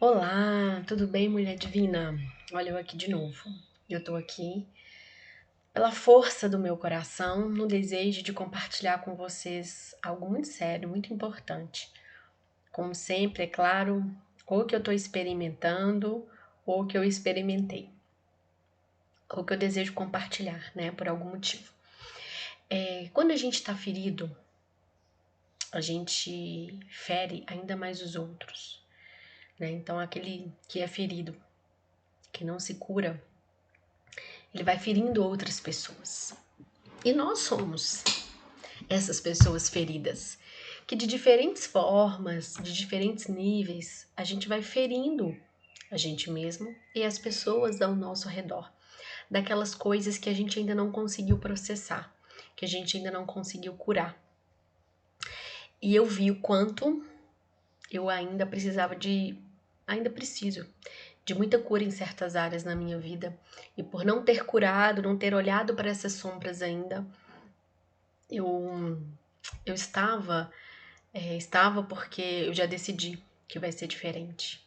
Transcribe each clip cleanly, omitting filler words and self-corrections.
Olá, tudo bem, mulher divina? Olha eu aqui de novo. Eu tô aqui pela força do meu coração, no desejo de compartilhar com vocês algo muito sério, muito importante. Como sempre, é claro, ou que eu tô experimentando, ou que eu experimentei, ou que eu desejo compartilhar, né, por algum motivo. Quando a gente tá ferido, a gente fere ainda mais os outros, né? Então, aquele que é ferido, que não se cura, ele vai ferindo outras pessoas. E nós somos essas pessoas feridas, que de diferentes formas, de diferentes níveis, a gente vai ferindo a gente mesmo e as pessoas ao nosso redor, daquelas coisas que a gente ainda não conseguiu processar, que a gente ainda não conseguiu curar. E eu vi o quanto eu ainda preciso de muita cura em certas áreas na minha vida. E por não ter curado, não ter olhado para essas sombras ainda, eu, eu estava porque eu já decidi que vai ser diferente.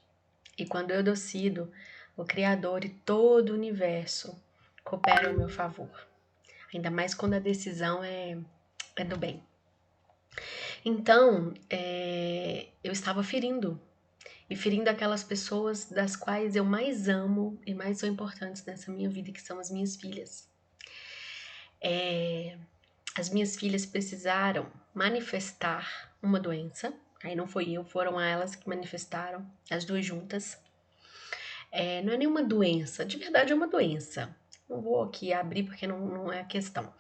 E quando eu decido, o Criador e todo o universo cooperam ao meu favor. Ainda mais quando a decisão é do bem. Então, eu estava ferindo. E ferindo aquelas pessoas das quais eu mais amo e mais são importantes nessa minha vida, que são as minhas filhas. As minhas filhas precisaram manifestar uma doença. Aí não foi eu, foram elas que manifestaram, as duas juntas. Não é nenhuma doença, de verdade é uma doença. Não vou aqui abrir porque não é a questão.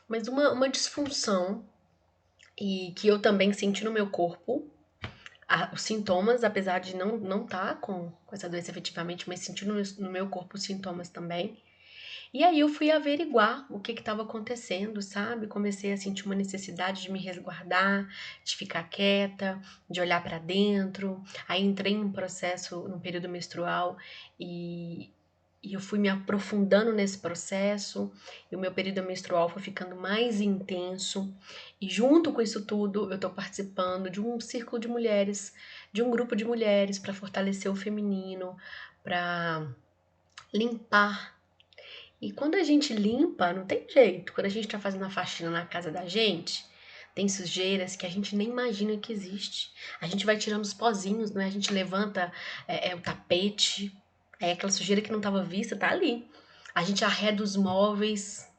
Mas uma disfunção e que eu também senti no meu corpo, os sintomas, apesar de não estar com essa doença efetivamente, mas senti no meu corpo os sintomas também. E aí eu fui averiguar o que estava acontecendo, sabe? Comecei a sentir uma necessidade de me resguardar, de ficar quieta, de olhar para dentro. Aí entrei em um processo no período menstrual e, e eu fui me aprofundando nesse processo. E o meu período menstrual foi ficando mais intenso. E junto com isso tudo, eu estou participando de um círculo de mulheres, de um grupo de mulheres para fortalecer o feminino, para limpar. E quando a gente limpa, não tem jeito. Quando a gente tá fazendo a faxina na casa da gente, tem sujeiras que a gente nem imagina que existe. A gente vai tirando os pozinhos, né? A gente levanta o tapete, aquela sujeira que não estava vista, tá ali. A gente arreda os móveis.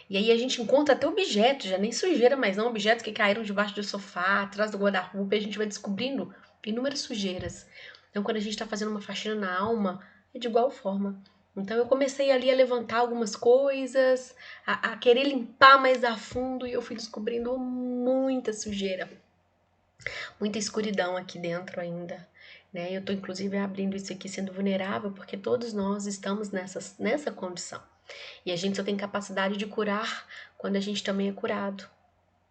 E aí a gente encontra até objetos, já nem sujeira, mas não objetos que caíram debaixo do sofá, atrás do guarda-roupa, e a gente vai descobrindo inúmeras sujeiras. Então, quando a gente está fazendo uma faxina na alma, é de igual forma. Então, eu comecei ali a levantar algumas coisas, a querer limpar mais a fundo, e eu fui descobrindo muita sujeira, muita escuridão aqui dentro ainda. Né? Eu estou, inclusive, abrindo isso aqui sendo vulnerável, porque todos nós estamos nessa condição. E a gente só tem capacidade de curar quando a gente também é curado.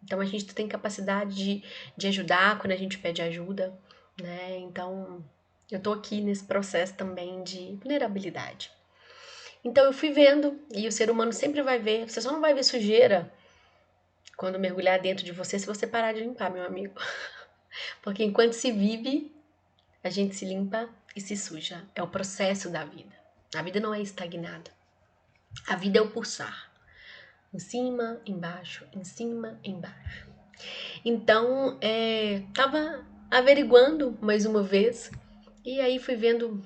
Então a gente tem capacidade de ajudar quando a gente pede ajuda, né? Então eu tô aqui nesse processo também de vulnerabilidade. Então eu fui vendo, e o ser humano sempre vai ver, você só não vai ver sujeira quando mergulhar dentro de você se você parar de limpar, meu amigo. Porque enquanto se vive, a gente se limpa e se suja. É o processo da vida. A vida não é estagnada. A vida é o pulsar. Em cima, embaixo, em cima, embaixo. Então, tava averiguando mais uma vez e aí fui vendo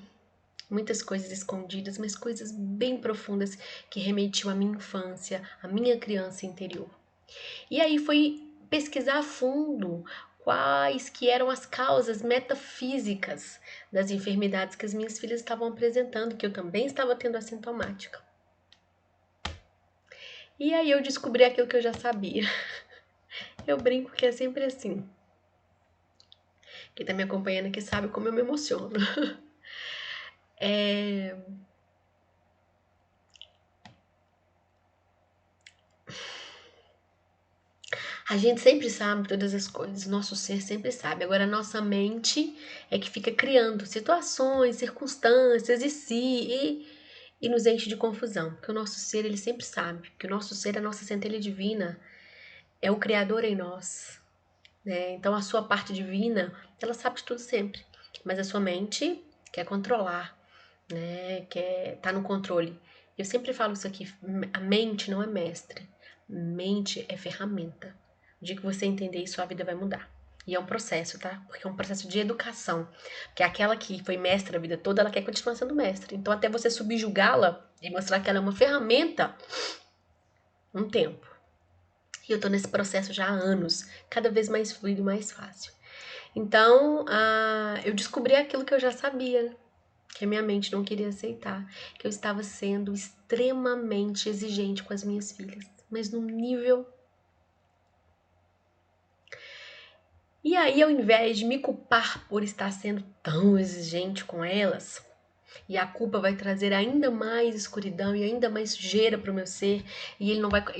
muitas coisas escondidas, mas coisas bem profundas que remetiam à minha infância, à minha criança interior. E aí fui pesquisar a fundo quais que eram as causas metafísicas das enfermidades que as minhas filhas estavam apresentando, que eu também estava tendo assintomática. E aí eu descobri aquilo que eu já sabia. Eu brinco que é sempre assim. Quem tá me acompanhando aqui sabe como eu me emociono. É... A gente sempre sabe todas as coisas, nosso ser sempre sabe. Agora, a nossa mente é que fica criando situações, circunstâncias e nos enche de confusão. Porque o nosso ser, ele sempre sabe. Que o nosso ser, a nossa centelha divina, é o Criador em nós. Né? Então, a sua parte divina, ela sabe de tudo sempre. Mas a sua mente, quer controlar, né? Quer tá no controle. Eu sempre falo isso aqui, a mente não é mestre, mente é ferramenta. O dia que você entender isso, sua vida vai mudar. E é um processo, tá? Porque é um processo de educação. Porque aquela que foi mestre a vida toda, ela quer continuar sendo mestre. Então, até você subjugá-la e mostrar que ela é uma ferramenta, um tempo. E eu tô nesse processo já há anos, cada vez mais fluido, mais fácil. Então, eu descobri aquilo que eu já sabia, que a minha mente não queria aceitar, que eu estava sendo extremamente exigente com as minhas filhas, mas num nível. E aí, ao invés de me culpar por estar sendo tão exigente com elas, e a culpa vai trazer ainda mais escuridão e ainda mais sujeira para o meu ser, e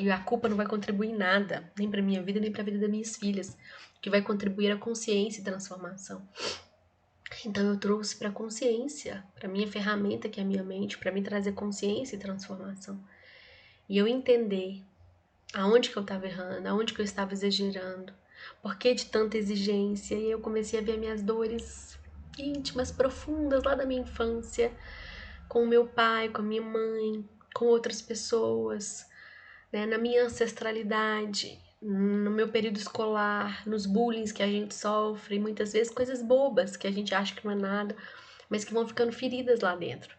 a culpa não vai contribuir em nada, nem para minha vida, nem para a vida das minhas filhas. O que vai contribuir é a consciência e transformação. Então eu trouxe para a consciência, para minha ferramenta que é a minha mente, para me trazer consciência e transformação. E eu entender aonde que eu estava errando, aonde que eu estava exagerando, por que de tanta exigência. E eu comecei a ver minhas dores íntimas, profundas lá da minha infância, com o meu pai, com a minha mãe, com outras pessoas, né, na minha ancestralidade, no meu período escolar, nos bullying que a gente sofre, muitas vezes coisas bobas que a gente acha que não é nada, mas que vão ficando feridas lá dentro.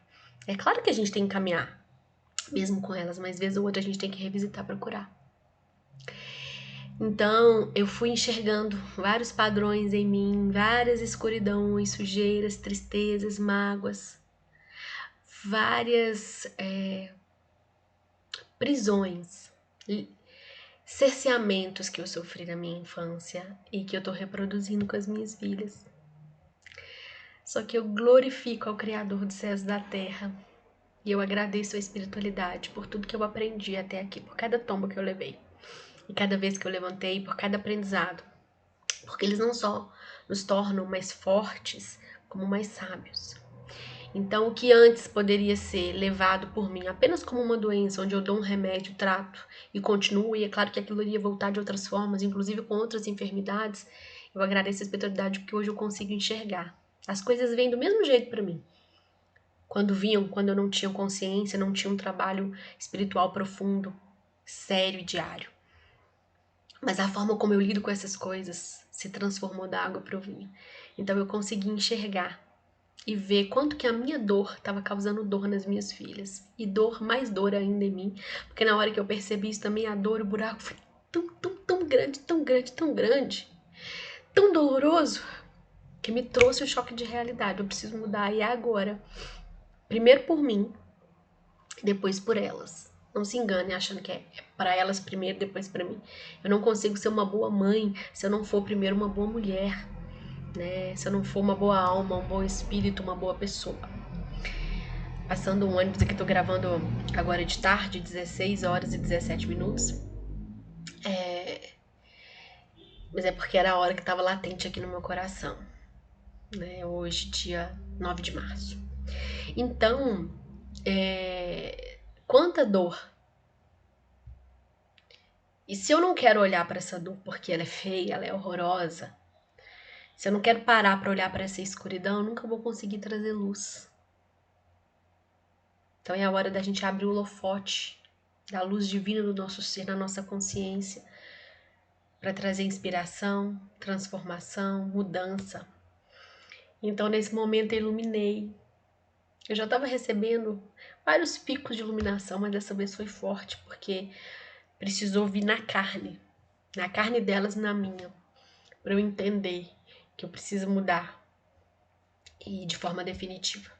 É claro que a gente tem que caminhar, mesmo com elas, mas vez ou outra a gente tem que revisitar, procurar. Então eu fui enxergando vários padrões em mim, várias escuridões, sujeiras, tristezas, mágoas, várias prisões, cerceamentos que eu sofri na minha infância e que eu tô reproduzindo com as minhas filhas. Só que eu glorifico ao Criador dos céus e da terra e eu agradeço a espiritualidade por tudo que eu aprendi até aqui, por cada tombo que eu levei e cada vez que eu levantei, por cada aprendizado, porque eles não só nos tornam mais fortes, como mais sábios. Então, o que antes poderia ser levado por mim apenas como uma doença, onde eu dou um remédio, trato e continuo, e é claro que aquilo iria voltar de outras formas, inclusive com outras enfermidades, eu agradeço a espiritualidade porque hoje eu consigo enxergar. As coisas vêm do mesmo jeito para mim. Quando vinham, quando eu não tinha consciência, não tinha um trabalho espiritual profundo, sério e diário. Mas a forma como eu lido com essas coisas se transformou da água para o vinho. Então eu consegui enxergar e ver quanto que a minha dor estava causando dor nas minhas filhas. E dor, mais dor ainda em mim. Porque na hora que eu percebi isso também, a dor, o buraco foi tão grande, tão grande, tão grande, tão doloroso, que me trouxe o choque de realidade. Eu preciso mudar e é agora. Primeiro por mim, depois por elas. Não se engane achando que é para elas primeiro, depois para mim. Eu não consigo ser uma boa mãe se eu não for primeiro uma boa mulher, né? Se eu não for uma boa alma, um bom espírito, uma boa pessoa. Passando um ônibus aqui, tô gravando agora de tarde, 16 horas e 17 minutos. Mas é porque era a hora que tava latente aqui no meu coração, né? Hoje, dia 9 de março. Então, quanta dor. E se eu não quero olhar para essa dor porque ela é feia, ela é horrorosa, se eu não quero parar para olhar para essa escuridão, eu nunca vou conseguir trazer luz. Então é a hora da gente abrir o holofote da luz divina do nosso ser, na nossa consciência, para trazer inspiração, transformação, mudança. Então nesse momento eu iluminei. Eu já estava recebendo vários picos de iluminação, mas dessa vez foi forte, porque precisou vir na carne delas e na minha, para eu entender que eu preciso mudar e de forma definitiva.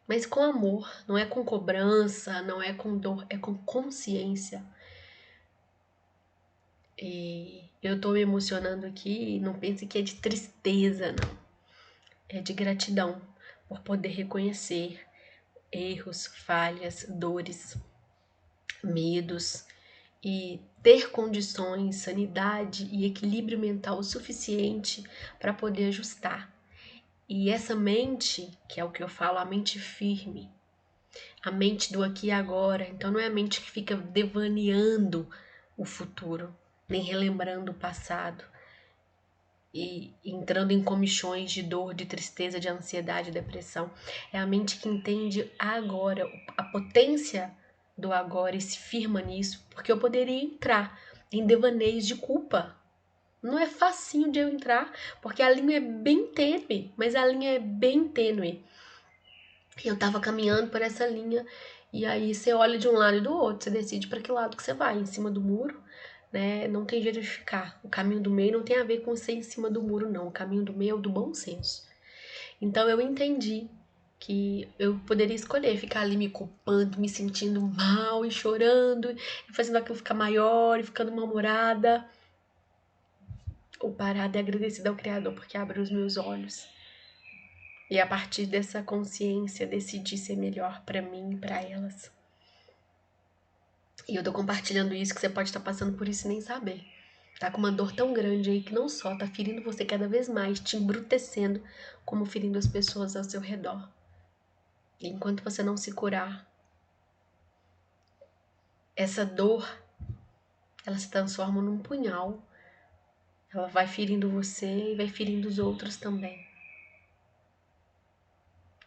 Mas com amor, não é com cobrança, não é com dor, é com consciência. E eu tô me emocionando aqui, não pense que é de tristeza, não. É de gratidão por poder reconhecer erros, falhas, dores, medos e ter condições, sanidade e equilíbrio mental o suficiente para poder ajustar. E essa mente, que é o que eu falo, a mente firme, a mente do aqui e agora, então não é a mente que fica devaneando o futuro, nem relembrando o passado. e entrando em comichões de dor, de tristeza, de ansiedade, depressão. É a mente que entende agora, a potência do agora e se firma nisso, porque eu poderia entrar em devaneios de culpa. Não é facinho de eu entrar, porque a linha é bem tênue, mas a linha é bem tênue. Eu tava caminhando por essa linha e aí você olha de um lado e do outro, você decide para que lado que você vai, em cima do muro, né? Não tem jeito de ficar. O caminho do meio não tem a ver com ser em cima do muro, não. O caminho do meio é o do bom senso. Então eu entendi que eu poderia escolher ficar ali me culpando, me sentindo mal e chorando, e fazendo aquilo ficar maior e ficando mal-humorada, ou parada e agradecida ao Criador porque abriu os meus olhos. E a partir dessa consciência decidi ser melhor para mim e para elas. E eu tô compartilhando isso que você pode estar passando por isso e nem saber. Tá com uma dor tão grande aí que não só tá ferindo você cada vez mais, te embrutecendo, como ferindo as pessoas ao seu redor. E enquanto você não se curar, essa dor, ela se transforma num punhal. Ela vai ferindo você e vai ferindo os outros também.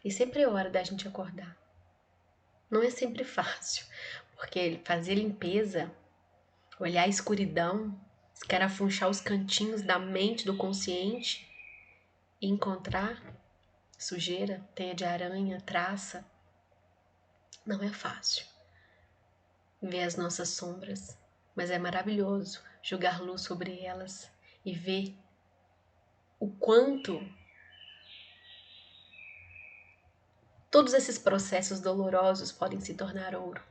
E sempre é hora da gente acordar. Não é sempre fácil, porque fazer limpeza, olhar a escuridão, escarafunchar os cantinhos da mente, do consciente e encontrar sujeira, teia de aranha, traça, não é fácil. Ver as nossas sombras, mas é maravilhoso jogar luz sobre elas e ver o quanto todos esses processos dolorosos podem se tornar ouro.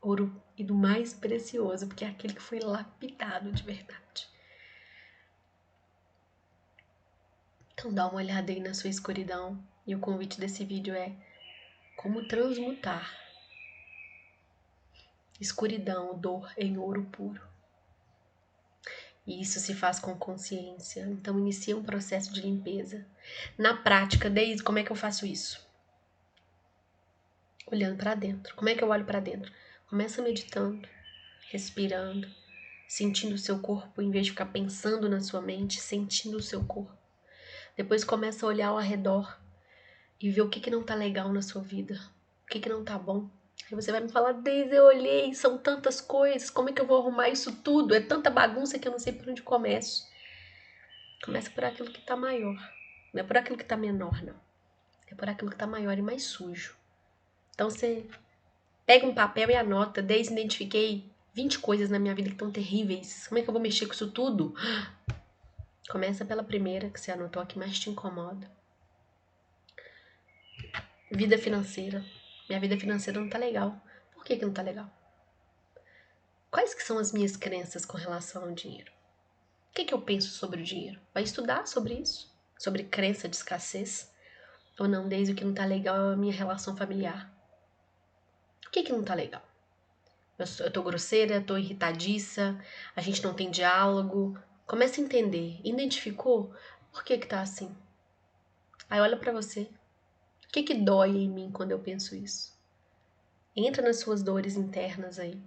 Ouro e do mais precioso, porque é aquele que foi lapidado de verdade. Então dá uma olhada aí na sua escuridão. E o convite desse vídeo é como transmutar escuridão, dor em ouro puro. E isso se faz com consciência. Então inicia um processo de limpeza. Na prática, desde como é que eu faço isso? Olhando para dentro. Como é que eu olho para dentro? Começa meditando, respirando, sentindo o seu corpo, em vez de ficar pensando na sua mente, sentindo o seu corpo. Depois começa a olhar ao redor e ver o que não tá legal na sua vida, o que não tá bom. Aí você vai me falar, Deise, eu olhei, são tantas coisas, como é que eu vou arrumar isso tudo? É tanta bagunça que eu não sei por onde começo. Começa por aquilo que tá maior, não é por aquilo que tá menor, não. É por aquilo que tá maior e mais sujo. Então você pega um papel e anota, Deise, identifiquei 20 coisas na minha vida que estão terríveis. Como é que eu vou mexer com isso tudo? Começa pela primeira que você anotou, a que mais te incomoda. Vida financeira. Minha vida financeira não tá legal. Por que não tá legal? Quais que são as minhas crenças com relação ao dinheiro? O que eu penso sobre o dinheiro? Vai estudar sobre isso? Sobre crença de escassez? Ou não, desde o que não tá legal é a minha relação familiar. O que não tá legal? Eu tô grosseira, tô irritadiça, a gente não tem diálogo. Começa a entender. Identificou? Por que tá assim? Aí olha pra você. O que dói em mim quando eu penso isso? Entra nas suas dores internas aí.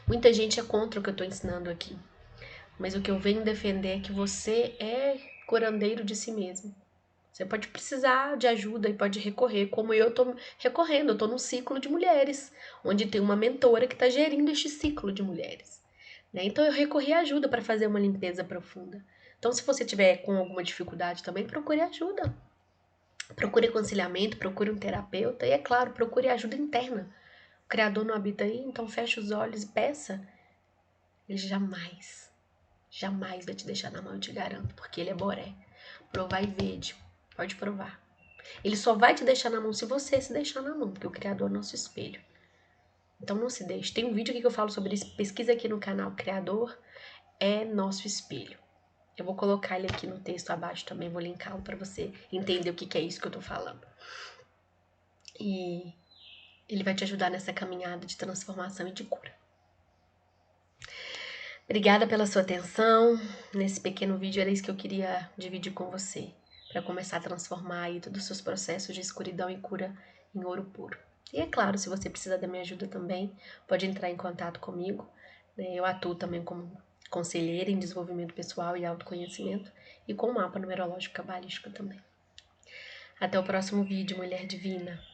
Muita gente é contra o que eu tô ensinando aqui. Mas o que eu venho defender é que você é curandeiro de si mesmo. Você pode precisar de ajuda e pode recorrer, como eu tô recorrendo. Eu tô num ciclo de mulheres, onde tem uma mentora que tá gerindo este ciclo de mulheres. Né? Então eu recorri à ajuda para fazer uma limpeza profunda. Então se você tiver com alguma dificuldade também, procure ajuda. Procure aconselhamento, procure um terapeuta e, é claro, procure ajuda interna. O Criador não habita aí, então feche os olhos e peça. Ele jamais vai te deixar na mão, eu te garanto, porque ele é boré. Provar e vede, pode provar. Ele só vai te deixar na mão se você se deixar na mão, porque o Criador é nosso espelho. Então não se deixe. Tem um vídeo aqui que eu falo sobre isso, pesquisa aqui no canal. Criador é nosso espelho. Eu vou colocar ele aqui no texto abaixo também, vou linká-lo para você entender o que é isso que eu tô falando. E ele vai te ajudar nessa caminhada de transformação e de cura. Obrigada pela sua atenção. Nesse pequeno vídeo era isso que eu queria dividir com você, para começar a transformar aí todos os seus processos de escuridão e cura em ouro puro. E é claro, se você precisar da minha ajuda também, pode entrar em contato comigo. Eu atuo também como conselheira em desenvolvimento pessoal e autoconhecimento, e com o mapa numerológico cabalístico também. Até o próximo vídeo, Mulher Divina!